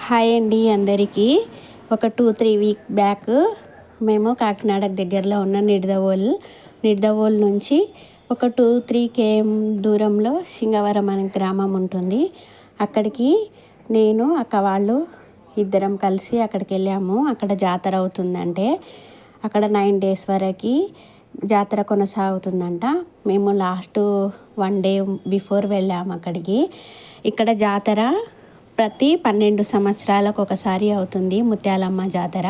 Hi అండి అందరికీ. ఒక 2-3 వీక్ బ్యాక్ మేము కాకినాడ దగ్గరలో ఉన్న నిడదవోలు నుంచి ఒక 2-3 km దూరంలో సింగవరం అనే గ్రామం ఉంటుంది. అక్కడికి నేను అక్క వాళ్ళు ఇద్దరం కలిసి అక్కడికి వెళ్ళాము. అక్కడ జాతర అవుతుందంటే అక్కడ 9 days వరకు జాతర కొనసాగుతుందంట. మేము లాస్ట్ 1 day బిఫోర్ వెళ్ళాము అక్కడికి. ఇక్కడ జాతర ప్రతి 12 సంవత్సరాలకు ఒకసారి అవుతుంది ముత్యాలమ్మ జాతర.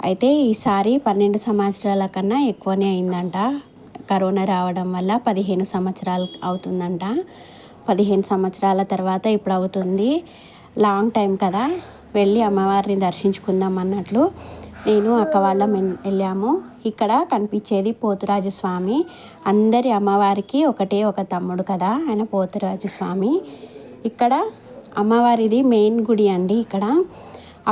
అయితే ఈసారి 12 సంవత్సరాల కన్నా ఎక్కువనే అయిందంట. కరోనా రావడం వల్ల 15 సంవత్సరాలు అవుతుందంట. 15 సంవత్సరాల తర్వాత ఇప్పుడు అవుతుంది. లాంగ్ టైం కదా, వెళ్ళి అమ్మవారిని దర్శించుకుందాం అన్నట్లు నేను అక్క వాళ్ళం వెళ్ళాము. ఇక్కడ కనిపించేది పోతురాజు స్వామి. అందరి అమ్మవారికి ఒకటే ఒక తమ్ముడు కదా, ఆయన పోతురాజు స్వామి. ఇక్కడ అమ్మవారిది మెయిన్ గుడి అండి. ఇక్కడ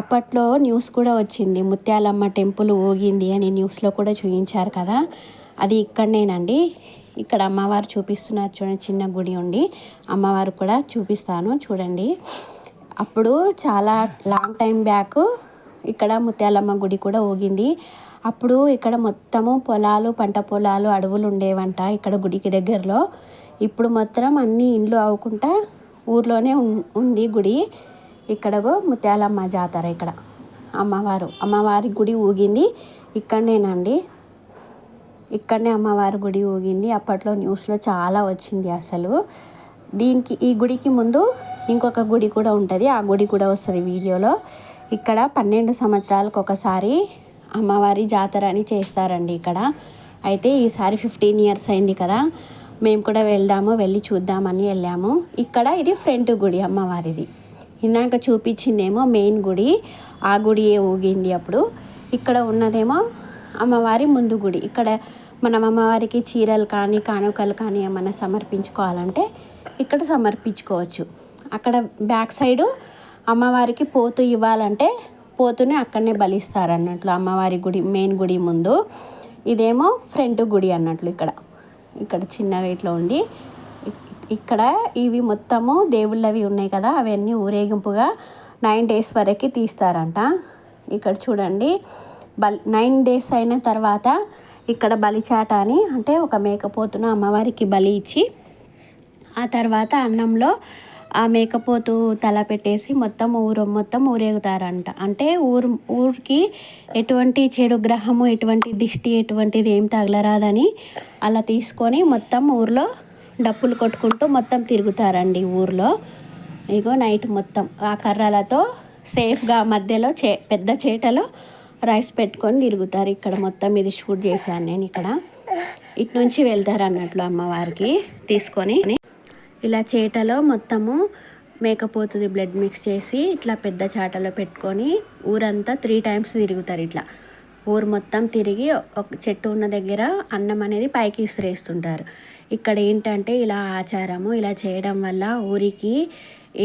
అప్పట్లో న్యూస్ కూడా వచ్చింది, ముత్యాలమ్మ టెంపుల్ ఊగింది అని న్యూస్లో కూడా చూపించారు కదా, అది ఇక్కడనేనండి. ఇక్కడ అమ్మవారు చూపిస్తున్నారు చూడండి, చిన్న గుడి ఉండి అమ్మవారు కూడా చూపిస్తాను చూడండి. అప్పుడు చాలా లాంగ్ టైం బ్యాక్ ఇక్కడ ముత్యాలమ్మ గుడి కూడా ఊగింది. అప్పుడు ఇక్కడ మొత్తము పొలాలు, పంట పొలాలు, అడవులు ఉండేవంట ఇక్కడ గుడికి దగ్గరలో. ఇప్పుడు మొత్తం అన్ని ఇండ్లు అవ్వకుండా ఊర్లోనే ఉంది గుడి. ఇక్కడగో ముత్యాలమ్మ జాతర, ఇక్కడ అమ్మవారి గుడి ఊగింది ఇక్కడనేనండి. ఇక్కడనే అమ్మవారి గుడి ఊగింది. అప్పట్లో న్యూస్లో చాలా వచ్చింది అసలు. ఈ గుడికి ముందు ఇంకొక గుడి కూడా ఉంటుంది, ఆ గుడి కూడా వస్తుంది వీడియోలో. ఇక్కడ 12 సంవత్సరాలకు ఒకసారి అమ్మవారి జాతర అని చేస్తారండి ఇక్కడ. అయితే ఈసారి 15 years అయింది కదా, మేము కూడా వెళ్ళి చూద్దామని వెళ్ళాము. ఇక్కడ ఇది ఫ్రంట్ గుడి అమ్మవారిది. ఇందాక చూపించిందేమో మెయిన్ గుడి, ఆ గుడియే ఊగింది అప్పుడు. ఇక్కడ ఉన్నదేమో అమ్మవారి ముందు గుడి. ఇక్కడ మనం అమ్మవారికి చీరలు కానీ కానుకలు కానీ ఏమన్నా సమర్పించుకోవాలంటే ఇక్కడ సమర్పించుకోవచ్చు. అక్కడ బ్యాక్ సైడు అమ్మవారికి పోతు ఇవ్వాలంటే పోతుని అక్కడనే బలిస్తారు అన్నట్లు అమ్మవారి గుడి మెయిన్ గుడి ముందు. ఇదేమో ఫ్రంట్ గుడి అన్నట్లు. ఇక్కడ చిన్నగా ఇట్లా ఉంది. ఇక్కడ ఇవి మొత్తము దేవుళ్ళవి ఉన్నాయి కదా, అవన్నీ ఊరేగింపుగా 9 days వరకు తీస్తారంట. ఇక్కడ చూడండి, 9 days అయిన తర్వాత ఇక్కడ బలిచాట అని, అంటే ఒక మేకపోతును అమ్మవారికి బలి ఇచ్చి ఆ తర్వాత అన్నంలో ఆ మేకపోతు తల పెట్టేసి మొత్తం ఊరేగుతారంట. అంటే ఊరికి ఎటువంటి చెడు గ్రహము, ఎటువంటి దిష్టి, ఎటువంటిది ఏం తగలరాదని అలా తీసుకొని మొత్తం ఊర్లో డప్పులు కొట్టుకుంటూ మొత్తం తిరుగుతారండి ఊర్లో. ఇగో నైట్ మొత్తం ఆ కర్రలతో సేఫ్గా మధ్యలో పెద్ద చేటలో రైస్ పెట్టుకొని తిరుగుతారు. ఇక్కడ మొత్తం ఇది షూట్ చేశాను నేను. ఇక్కడ ఇటు నుంచి వెళ్తారు అన్నట్లు అమ్మవారికి తీసుకొని. ఇలా చేటలో మొత్తము మేకపోతుంది బ్లడ్ మిక్స్ చేసి ఇట్లా పెద్ద చాటలో పెట్టుకొని ఊరంతా 3 times తిరుగుతారు. ఇట్లా ఊరు మొత్తం తిరిగి ఒక చెట్టు ఉన్న దగ్గర అన్నం అనేది పైకి ఇసిరేస్తుంటారు. ఇక్కడ ఏంటంటే ఇలా ఆచారము, ఇలా చేయడం వల్ల ఊరికి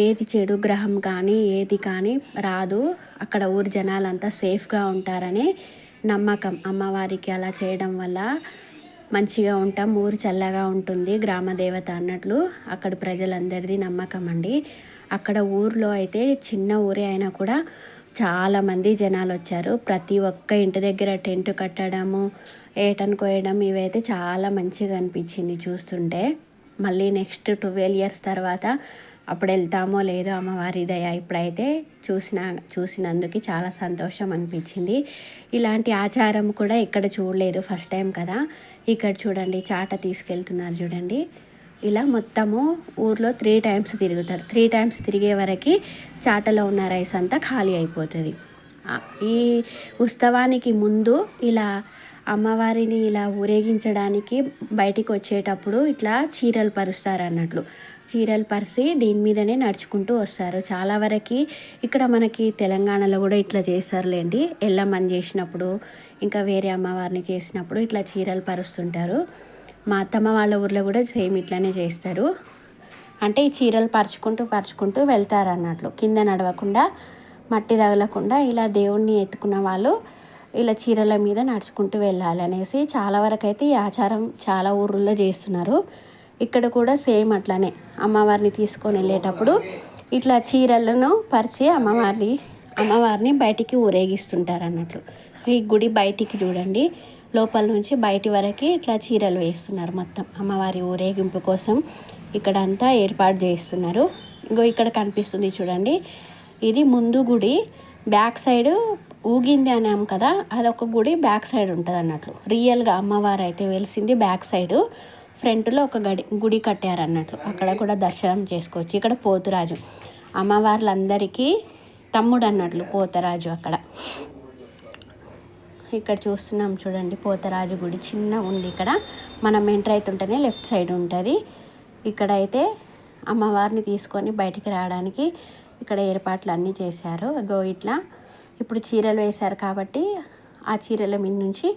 ఏది చెడు గ్రహం కానీ ఏది కానీ రాదు, అక్కడ ఊరి జనాలంతా సేఫ్గా ఉంటారని నమ్మకం. అమ్మవారికి అలా చేయడం వల్ల మంచిగా ఉంటాం, ఊరు చల్లగా ఉంటుంది, గ్రామ దేవత అన్నట్లు అక్కడ ప్రజలందరిది నమ్మకం అండి. అక్కడ ఊర్లో అయితే చిన్న ఊరే అయినా కూడా చాలామంది జనాలు వచ్చారు. ప్రతి ఒక్క ఇంటి దగ్గర టెంట్ కట్టడము, ఏటను కోయడం, ఇవైతే చాలా మంచిగా అనిపించింది చూస్తుంటే. మళ్ళీ నెక్స్ట్ 12 years తర్వాత అప్పుడు వెళ్తామో లేదో అమ్మవారి దయ. ఇప్పుడైతే చూసినందుకు చాలా సంతోషం అనిపించింది. ఇలాంటి ఆచారం కూడా ఇక్కడ చూడలేదు, ఫస్ట్ టైం కదా. ఇక్కడ చూడండి చాట తీసుకెళ్తున్నారు చూడండి. ఇలా మొత్తము ఊర్లో 3 times తిరుగుతారు. 3 times తిరిగే వరకు చాటలో ఉన్న రైస్ అంతా ఖాళీ అయిపోతుంది. ఈ ఉత్సవానికి ముందు ఇలా అమ్మవారిని ఇలా ఊరేగించడానికి బయటికి వచ్చేటప్పుడు ఇట్లా చీరలు పరుస్తారు అన్నట్లు. చీరలు పరిచి దీని మీదనే నడుచుకుంటూ వస్తారు. చాలా వరకు ఇక్కడ మనకి తెలంగాణలో కూడా ఇట్లా చేస్తారులేండి. ఎల్లమ్మని చేసినప్పుడు, ఇంకా వేరే అమ్మవారిని చేసినప్పుడు ఇట్లా చీరలు పరుస్తుంటారు. మా అత్తమ్మ వాళ్ళ ఊర్లో కూడా సేమ్ ఇట్లానే చేస్తారు. అంటే ఈ చీరలు పరుచుకుంటూ వెళ్తారు అన్నట్లు. కింద నడవకుండా, మట్టి తగలకుండా ఇలా దేవుణ్ణి ఎత్తుకున్న వాళ్ళు ఇలా చీరల మీద నడుచుకుంటూ వెళ్ళాలి అనేసి చాలా వరకు అయితే ఈ ఆచారం చాలా ఊర్లలో చేస్తున్నారు. ఇక్కడ కూడా సేమ్ అట్లానే అమ్మవారిని తీసుకొని వెళ్ళేటప్పుడు ఇట్లా చీరలను పరిచి అమ్మవారిని బయటికి ఊరేగిస్తుంటారు అన్నట్లు. ఈ గుడి బయటికి చూడండి, లోపల నుంచి బయటి వరకు ఇట్లా చీరలు వేస్తున్నారు. మొత్తం అమ్మవారి ఊరేగింపు కోసం ఇక్కడ అంతా ఏర్పాటు చేస్తున్నారు. ఇక్కడ కనిపిస్తుంది చూడండి, ఇది ముందు గుడి. బ్యాక్ సైడ్ ఊగింది అన్నాం కదా, అదొక గుడి బ్యాక్ సైడ్ ఉంటుంది అన్నట్లు. రియల్గా అమ్మవారు అయితే వెలిసింది బ్యాక్ సైడు. ఫ్రంట్లో ఒక గుడి కట్టారు అన్నట్లు, అక్కడ కూడా దర్శనం చేసుకోవచ్చు. ఇక్కడ పోతురాజు అమ్మవార్లందరికీ తమ్ముడు అన్నట్లు పోతరాజు. అక్కడ ఇక్కడ చూస్తున్నాం చూడండి, పోతరాజు గుడి చిన్న ఉంది. ఇక్కడ మనం ఎంటర్ అవుతుంటేనే లెఫ్ట్ సైడ్ ఉంటుంది. ఇక్కడైతే అమ్మవారిని తీసుకొని బయటికి రావడానికి ఇక్కడ ఏర్పాట్లు అన్నీ చేశారు. ఇట్లా ఇప్పుడు చీరలు వేశారు కాబట్టి ఆ చీరల మీద నుంచి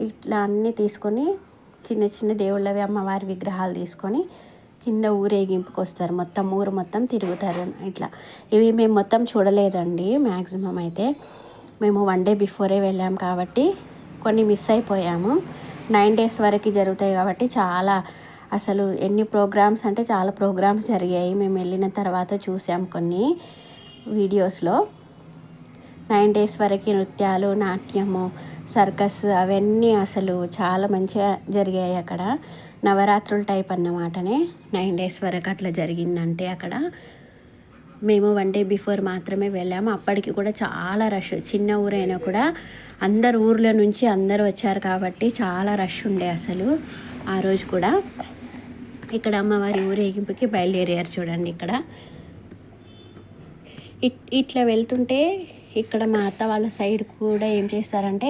ఇట్లా అన్నీ తీసుకొని చిన్న చిన్న దేవుళ్ళవి అమ్మవారి విగ్రహాలు తీసుకొని కింద ఊరేగింపుకి వస్తారు. మొత్తం ఊరు మొత్తం తిరుగుతారు ఇట్లా. ఇవి మేము మొత్తం చూడలేదండి. మ్యాక్సిమం అయితే మేము 1 డే బిఫోరే వెళ్ళాము కాబట్టి కొన్ని మిస్ అయిపోయాము. 9 days వరకు జరుగుతాయి కాబట్టి చాలా, అసలు ఎన్ని ప్రోగ్రామ్స్ అంటే చాలా ప్రోగ్రామ్స్ జరిగాయి. మేము వెళ్ళిన తర్వాత చూసాం కొన్ని వీడియోస్లో. 9 days వరకు నృత్యాలు, నాట్యము, సర్కస్ అవన్నీ అసలు చాలా మంచిగా జరిగాయి అక్కడ. నవరాత్రుల టైప్ అన్నమాటనే. 9 days వరకు అట్లా జరిగిందంటే అక్కడ. మేము 1 day బిఫోర్ మాత్రమే వెళ్ళాము. అప్పటికి కూడా చాలా రష్. చిన్న ఊరైనా కూడా అందరు ఊర్ల నుంచి అందరూ వచ్చారు కాబట్టి చాలా రష్ ఉండే అసలు ఆ రోజు కూడా. ఇక్కడ అమ్మవారి ఊరేగింపుకి బయలుదేరారు చూడండి. ఇక్కడ ఇట్లా వెళ్తుంటే ఇక్కడ మా అత్త వాళ్ళ సైడ్ కూడా ఏం చేస్తారంటే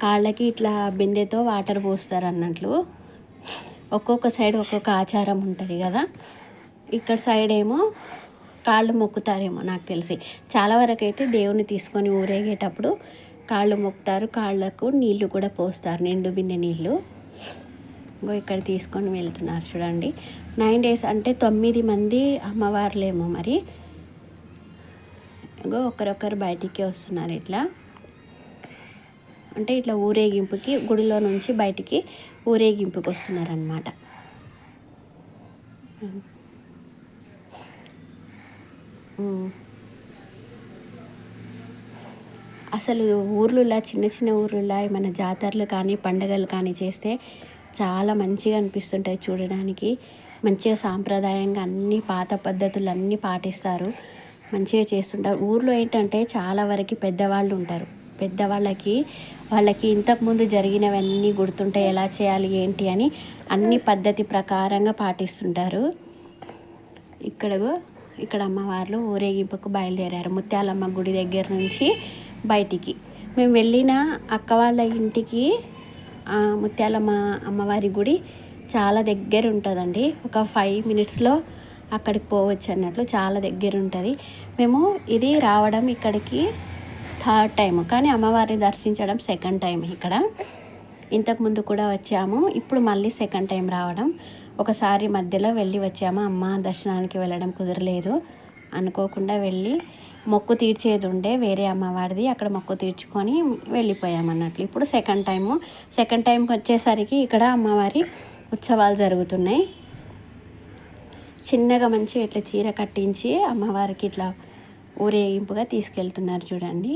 కాళ్ళకి ఇట్లా బిందెతో వాటర్ పోస్తారు అన్నట్లు. ఒక్కొక్క సైడ్ ఒక్కొక్క ఆచారం ఉంటుంది కదా. ఇక్కడ సైడ్ ఏమో కాళ్ళు మొక్కుతారేమో నాకు తెలిసి. చాలా వరకు అయితే దేవుని తీసుకొని ఊరేగేటప్పుడు కాళ్ళు మొక్కుతారు. కాళ్ళకు నీళ్లు కూడా పోస్తారు, నిండు బిందె నీళ్ళు. ఇక్కడ తీసుకొని వెళ్తున్నారు చూడండి. 9 days అంటే 9 మంది అమ్మవార్లేమో మరి. ఒకరొకరు బయటికి వస్తున్నారు ఇట్లా. అంటే ఇట్లా ఊరేగింపుకి గుడిలో నుంచి బయటికి ఊరేగింపుకి వస్తున్నారనమాట. అసలు ఊర్లలో చిన్న చిన్న ఊర్లలో ఏమైనా జాతరలు కానీ పండుగలు కానీ చేస్తే చాలా మంచిగా అనిపిస్తుంటాయి చూడడానికి. మంచిగా సాంప్రదాయంగా అన్ని పాత పద్ధతులు అన్నీ పాటిస్తారు, మంచిగా చేస్తుంటారు. ఊర్లో ఏంటంటే చాలా వరకు పెద్దవాళ్ళు ఉంటారు. వాళ్ళకి ఇంతకుముందు జరిగినవన్నీ గుర్తుంటాయి, ఎలా చేయాలి ఏంటి అని అన్ని పద్ధతి ప్రకారంగా పాటిస్తుంటారు. ఇక్కడ అమ్మవార్లు ఊరేగింపుకు బయలుదేరారు ముత్యాలమ్మ గుడి దగ్గర నుంచి బయటికి. మేము వెళ్ళిన అక్క వాళ్ళ ఇంటికి ముత్యాలమ్మ అమ్మవారి గుడి చాలా దగ్గర ఉంటుందండి. ఒక 5 minutesలో అక్కడికి పోవచ్చు అన్నట్లు, చాలా దగ్గర ఉంటుంది. మేము ఇది రావడం ఇక్కడికి 3rd time, కానీ అమ్మవారిని దర్శించడం 2nd time. ఇక్కడ ఇంతకుముందు కూడా వచ్చాము, ఇప్పుడు మళ్ళీ 2nd time రావడం. ఒకసారి మధ్యలో వెళ్ళి వచ్చాము, అమ్మ దర్శనానికి వెళ్ళడం కుదరలేదు. అనుకోకుండా వెళ్ళి మొక్కు తీర్చేది ఉండే వేరే అమ్మవారిది, అక్కడ మొక్కు తీర్చుకొని వెళ్ళిపోయాము అన్నట్లు. ఇప్పుడు 2nd టైంకి వచ్చేసరికి ఇక్కడ అమ్మవారి ఉత్సవాలు జరుగుతున్నాయి. చిన్నగా మంచిగా ఇట్లా చీర కట్టించి అమ్మవారికి ఇట్లా ఊరేగింపుగా తీసుకెళ్తున్నారు చూడండి.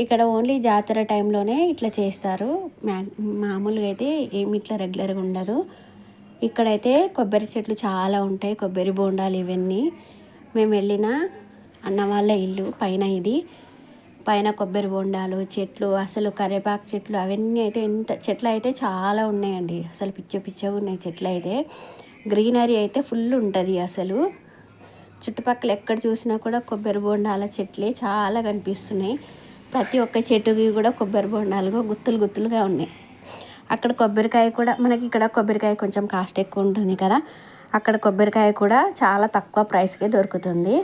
ఇక్కడ ఓన్లీ జాతర టైంలోనే ఇట్లా చేస్తారు, మామూలుగా అయితే ఏమి ఇట్లా రెగ్యులర్గా ఉండదు. ఇక్కడైతే కొబ్బరి చెట్లు చాలా ఉంటాయి, కొబ్బరి బోండాలు ఇవన్నీ. మేము వెళ్ళిన అన్న వాళ్ళ ఇల్లు పైన, ఇది పైన కొబ్బరి బోండాలు చెట్లు, అసలు కరివేపాకు చెట్లు అవన్నీ అయితే చెట్లు అయితే చాలా ఉన్నాయండి. అసలు పిచ్చగా ఉన్నాయి చెట్లు అయితే. గ్రీనరీ అయితే ఫుల్ ఉంటుంది అసలు. చుట్టుపక్కల ఎక్కడ చూసినా కూడా కొబ్బరి బోండాల చెట్లే చాలా కనిపిస్తున్నాయి. ప్రతి ఒక్క చెట్టుకి కూడా కొబ్బరి బోండాలుగా గుత్తులుగా ఉన్నాయి. అక్కడ కొబ్బరికాయ కూడా, మనకి ఇక్కడ కొబ్బరికాయ కొంచెం కాస్ట్ ఎక్కువ ఉంటుంది కదా, అక్కడ కొబ్బరికాయ కూడా చాలా తక్కువ ప్రైస్కే దొరుకుతుంది.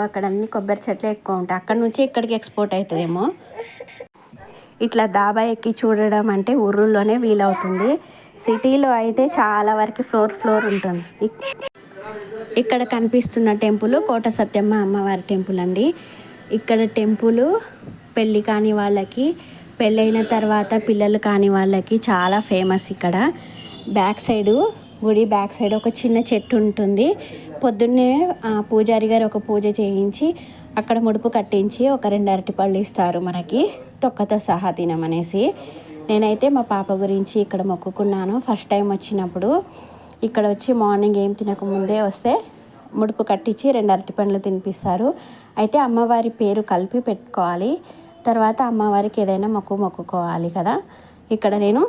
అక్కడ అన్ని కొబ్బరి చెట్లే ఎక్కువ ఉంటాయి. అక్కడ నుంచి ఇక్కడికి ఎక్స్పోర్ట్ అవుతుందేమో. ఇట్లా దాబా ఎక్కి చూడడం అంటే ఊర్లోనే వీలవుతుంది. సిటీలో అయితే చాలా వరకు ఫ్లోర్ ఉంటుంది. ఇక్కడ కనిపిస్తున్న టెంపుల్ కోట సత్యమ్మ అమ్మవారి టెంపుల్ అండి. ఇక్కడ టెంపుల్ పెళ్ళి కాని వాళ్ళకి, పెళ్ళైన తర్వాత పిల్లలు కాని వాళ్ళకి చాలా ఫేమస్. ఇక్కడ గుడి బ్యాక్ సైడ్ ఒక చిన్న చెట్టు ఉంటుంది. పొద్దున్నే పూజారి గారు ఒక పూజ చేయించి అక్కడ ముడుపు కట్టించి ఒక 2 అరటిపళ్ళు ఇస్తారు మనకి, తొక్కతో సహా తినమనేసి. నేనైతే మా పాప గురించి ఇక్కడ మొక్కుకున్నాను. ఫస్ట్ టైం వచ్చినప్పుడు ఇక్కడ వచ్చి మార్నింగ్ ఏం తినకముందే వస్తే ముడుపు కట్టించి 2 అరటిపండ్లు తినిపిస్తారు. అయితే అమ్మవారి పేరు కలిపి పెట్టుకోవాలి. తర్వాత అమ్మవారికి ఏదైనా మొక్కుకోవాలి కదా. ఇక్కడ నేను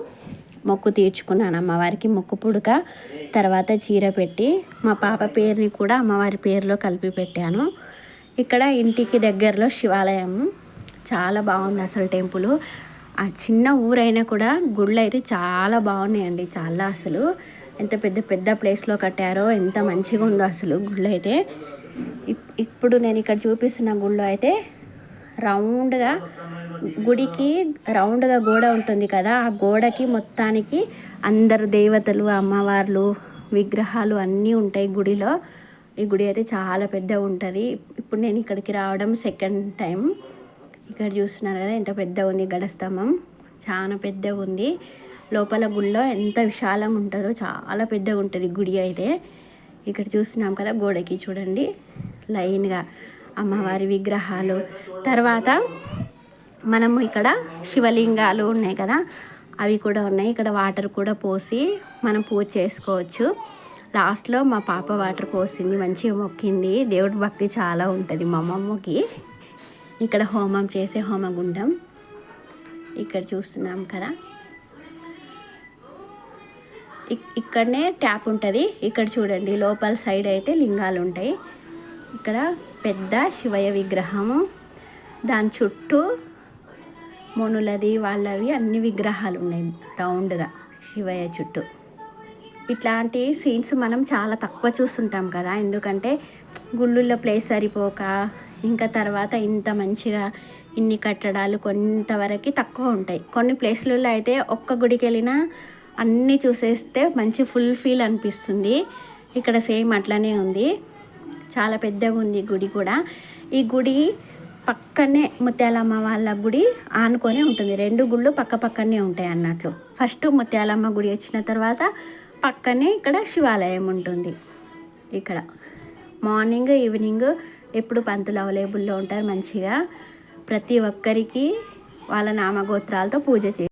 మొక్కు తీర్చుకున్నాను అమ్మవారికి. మొక్కు పుడక తర్వాత చీర పెట్టి మా పాప పేరుని కూడా అమ్మవారి పేరులో కలిపి పెట్టాను. ఇక్కడ ఇంటికి దగ్గరలో శివాలయం చాలా బాగుంది అసలు టెంపుల్. ఆ చిన్న ఊరైనా కూడా గుళ్ళు అయితే చాలా బాగున్నాయండి. చాలా అసలు ఎంత పెద్ద పెద్ద ప్లేస్లో కట్టారో, ఎంత మంచిగా ఉందో అసలు గుళ్ళు అయితే. ఇప్పుడు నేను ఇక్కడ చూపిస్తున్న గుళ్ళు అయితే రౌండ్గా, గుడికి రౌండ్గా గోడ ఉంటుంది కదా, ఆ గోడకి మొత్తానికి అందరు దేవతలు, అమ్మవార్లు, విగ్రహాలు అన్నీ ఉంటాయి గుడిలో. ఈ గుడి అయితే చాలా పెద్దగా ఉంటుంది. ఇప్పుడు నేను ఇక్కడికి రావడం సెకండ్ టైం. ఇక్కడ చూస్తున్నారు కదా ఎంత పెద్దగా ఉంది, గడస్తంభం చాలా పెద్దగా ఉంది. లోపల గుడిలో ఎంత విశాలంగా ఉంటుందో, చాలా పెద్దగా ఉంటుంది గుడి అయితే. ఇక్కడ చూస్తున్నాం కదా గోడకి చూడండి లైన్గా అమ్మవారి విగ్రహాలు. తర్వాత మనము ఇక్కడ శివలింగాలు ఉన్నాయి కదా, అవి కూడా ఉన్నాయి. ఇక్కడ వాటర్ కూడా పోసి మనం పూజ చేసుకోవచ్చు. లాస్ట్లో మా పాప వాటర్ పోసింది, మంచిగా మొక్కింది. దేవుడి భక్తి చాలా ఉంటుంది మా అమ్మమ్మకి. ఇక్కడ హోమం చేసే హోమగుండం ఇక్కడ చూస్తున్నాం కదా. ఇక్కడనే ట్యాప్ ఉంటుంది. ఇక్కడ చూడండి లోపల సైడ్ అయితే లింగాలు ఉంటాయి. ఇక్కడ పెద్ద శివయ్య విగ్రహము, దాని చుట్టూ మునులది వాళ్ళవి అన్ని విగ్రహాలు ఉన్నాయి రౌండ్గా శివయ్య చుట్టూ. ఇట్లాంటి సీన్స్ మనం చాలా తక్కువ చూస్తుంటాం కదా, ఎందుకంటే గుళ్ళుల్లో ప్లేస్ సరిపోక, ఇంకా తర్వాత ఇంత మంచిగా ఇన్ని కట్టడాలు కొంతవరకు తక్కువ ఉంటాయి. కొన్ని ప్లేస్లలో అయితే ఒక్క గుడికి వెళ్ళినా అన్నీ చూసేస్తే మంచి ఫుల్ ఫీల్ అనిపిస్తుంది. ఇక్కడ సేమ్ అట్లనే ఉంది, చాలా పెద్దగా ఉంది గుడి కూడా. ఈ గుడి పక్కనే ముత్యాలమ్మ వాళ్ళ గుడి ఆనుకొని ఉంటుంది. 2 గుళ్ళు పక్క పక్కనే ఉంటాయి అన్నట్లు. ఫస్ట్ ముత్యాలమ్మ గుడి వచ్చిన తర్వాత పక్కనే ఇక్కడ శివాలయం ఉంటుంది. ఇక్కడ మార్నింగ్ ఈవినింగ్ ఎప్పుడు పంతులు అవైలబుల్లో ఉంటారు. మంచిగా ప్రతి ఒక్కరికి వాళ్ళ నామగోత్రాలతో పూజ